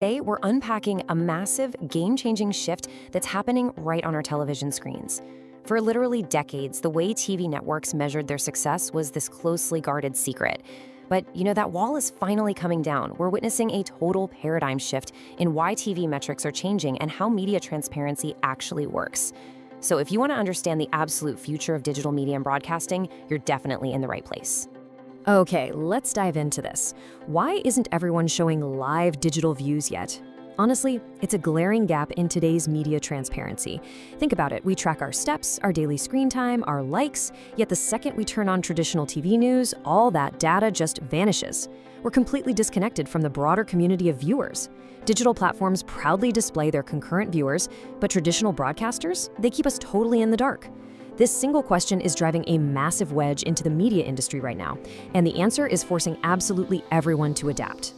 Today, we're unpacking a massive, game-changing shift that's happening right on our television screens. For literally decades, the way TV networks measured their success was this closely guarded secret. But, that wall is finally coming down. We're witnessing a total paradigm shift in why TV metrics are changing and how media transparency actually works. So if you want to understand the absolute future of digital media and broadcasting, you're definitely in the right place. Okay, let's dive into this. Why isn't everyone showing live digital views yet? Honestly, it's a glaring gap in today's media transparency. Think about it, we track our steps, our daily screen time, our likes, yet the second we turn on traditional TV news, all that data just vanishes. We're completely disconnected from the broader community of viewers. Digital platforms proudly display their concurrent viewers, but traditional broadcasters, they keep us totally in the dark. This single question is driving a massive wedge into the media industry right now, and the answer is forcing absolutely everyone to adapt.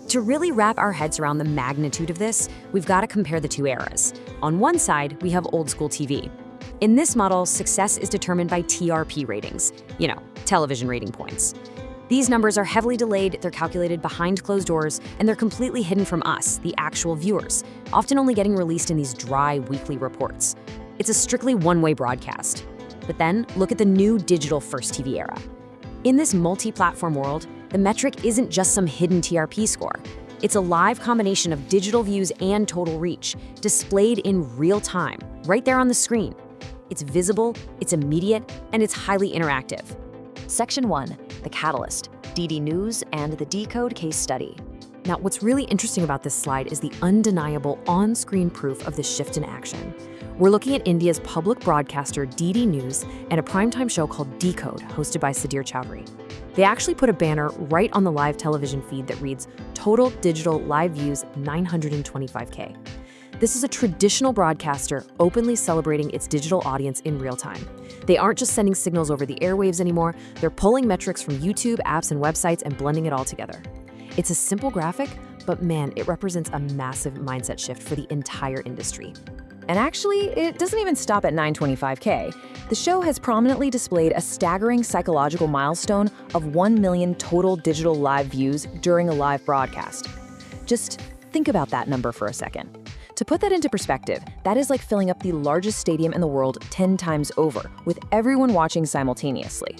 To really wrap our heads around the magnitude of this, we've got to compare the two eras. On one side, we have old school TV. In this model, success is determined by TRP ratings, television rating points. These numbers are heavily delayed, they're calculated behind closed doors, and they're completely hidden from us, the actual viewers, often only getting released in these dry weekly reports. It's a strictly one-way broadcast. But then, look at the new digital-first TV era. In this multi-platform world, the metric isn't just some hidden TRP score. It's a live combination of digital views and total reach, displayed in real time, right there on the screen. It's visible, it's immediate, and it's highly interactive. Section 1, the catalyst, DD News and the Decode case study. Now, what's really interesting about this slide is the undeniable on-screen proof of the shift in action. We're looking at India's public broadcaster DD News and a primetime show called Decode, hosted by Sudhir Chowdhury. They actually put a banner right on the live television feed that reads, "Total digital live views 925K." This is a traditional broadcaster openly celebrating its digital audience in real time. They aren't just sending signals over the airwaves anymore, they're pulling metrics from YouTube, apps, and websites and blending it all together. It's a simple graphic, but man, it represents a massive mindset shift for the entire industry. And actually, it doesn't even stop at 925K. The show has prominently displayed a staggering psychological milestone of 1 million total digital live views during a live broadcast. Just think about that number for a second. To put that into perspective, that is like filling up the largest stadium in the world 10 times over, with everyone watching simultaneously.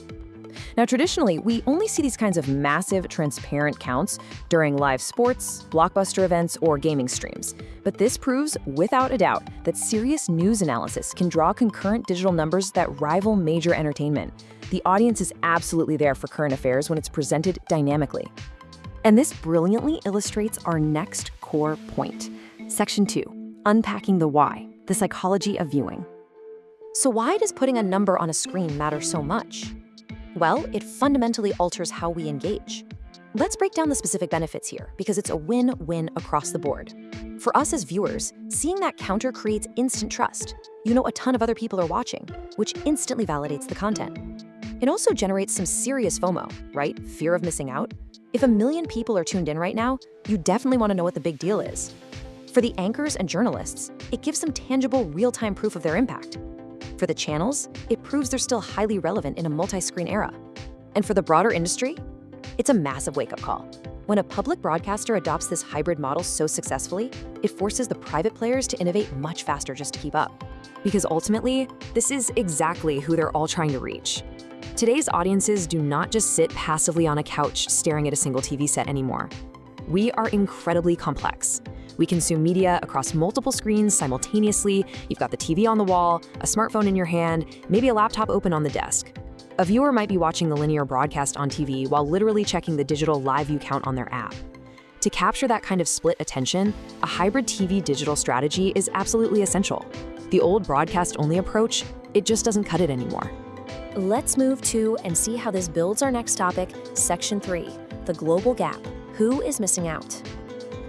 Now, traditionally, we only see these kinds of massive, transparent counts during live sports, blockbuster events, or gaming streams. But this proves, without a doubt, that serious news analysis can draw concurrent digital numbers that rival major entertainment. The audience is absolutely there for current affairs when it's presented dynamically. And this brilliantly illustrates our next core point. Section 2, unpacking the why, the psychology of viewing. So why does putting a number on a screen matter so much? Well, it fundamentally alters how we engage. Let's break down the specific benefits here, because it's a win-win across the board. For us as viewers, seeing that counter creates instant trust. A ton of other people are watching, which instantly validates the content. It also generates some serious FOMO, right? Fear of missing out. If 1 million people are tuned in right now, you definitely want to know what the big deal is. For the anchors and journalists, it gives some tangible, real-time proof of their impact. For the channels, it proves they're still highly relevant in a multi-screen era. And for the broader industry, it's a massive wake-up call. When a public broadcaster adopts this hybrid model so successfully, it forces the private players to innovate much faster just to keep up. Because ultimately, this is exactly who they're all trying to reach. Today's audiences do not just sit passively on a couch staring at a single TV set anymore. We are incredibly complex. We consume media across multiple screens simultaneously. You've got the TV on the wall, a smartphone in your hand, maybe a laptop open on the desk. A viewer might be watching the linear broadcast on TV while literally checking the digital live view count on their app. To capture that kind of split attention, a hybrid TV digital strategy is absolutely essential. The old broadcast-only approach, it just doesn't cut it anymore. Let's move to and see how this builds our next topic, Section 3, the global gap. Who is missing out?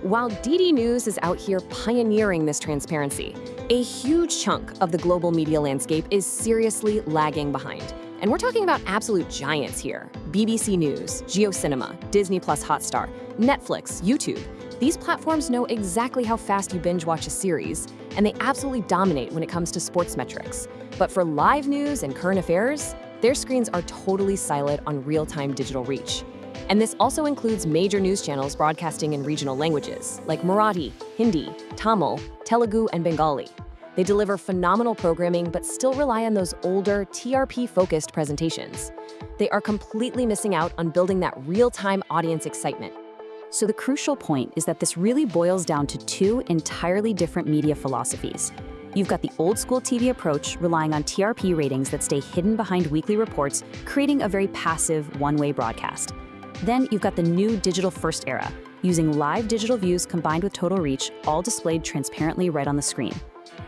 While DD News is out here pioneering this transparency, a huge chunk of the global media landscape is seriously lagging behind. And we're talking about absolute giants here. BBC News, JioCinema, Disney+ Hotstar, Netflix, YouTube. These platforms know exactly how fast you binge watch a series, and they absolutely dominate when it comes to sports metrics. But for live news and current affairs, their screens are totally silent on real-time digital reach. And this also includes major news channels broadcasting in regional languages, like Marathi, Hindi, Tamil, Telugu, and Bengali. They deliver phenomenal programming but still rely on those older, TRP-focused presentations. They are completely missing out on building that real-time audience excitement. So the crucial point is that this really boils down to two entirely different media philosophies. You've got the old-school TV approach, relying on TRP ratings that stay hidden behind weekly reports, creating a very passive, one-way broadcast. Then you've got the new digital-first era, using live digital views combined with total reach, all displayed transparently right on the screen.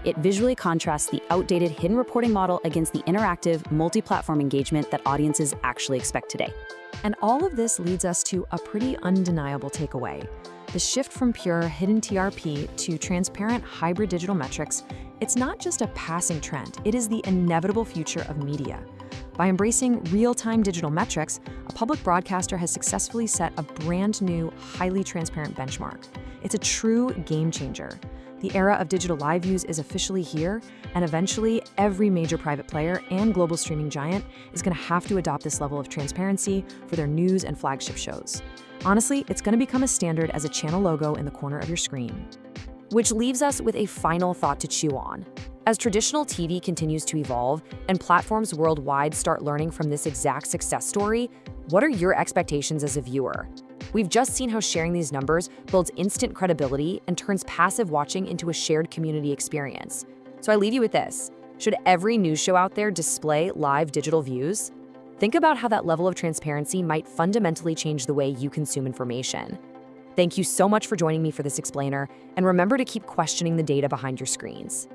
It visually contrasts the outdated hidden reporting model against the interactive, multi-platform engagement that audiences actually expect today. And all of this leads us to a pretty undeniable takeaway. The shift from pure hidden TRP to transparent hybrid digital metrics, it's not just a passing trend, it is the inevitable future of media. By embracing real-time digital metrics, a public broadcaster has successfully set a brand new, highly transparent benchmark. It's a true game changer. The era of digital live views is officially here, and eventually every major private player and global streaming giant is going to have to adopt this level of transparency for their news and flagship shows. Honestly, it's going to become a standard as a channel logo in the corner of your screen. Which leaves us with a final thought to chew on. As traditional TV continues to evolve and platforms worldwide start learning from this exact success story, what are your expectations as a viewer? We've just seen how sharing these numbers builds instant credibility and turns passive watching into a shared community experience. So I leave you with this. Should every news show out there display live digital views? Think about how that level of transparency might fundamentally change the way you consume information. Thank you so much for joining me for this explainer, and remember to keep questioning the data behind your screens.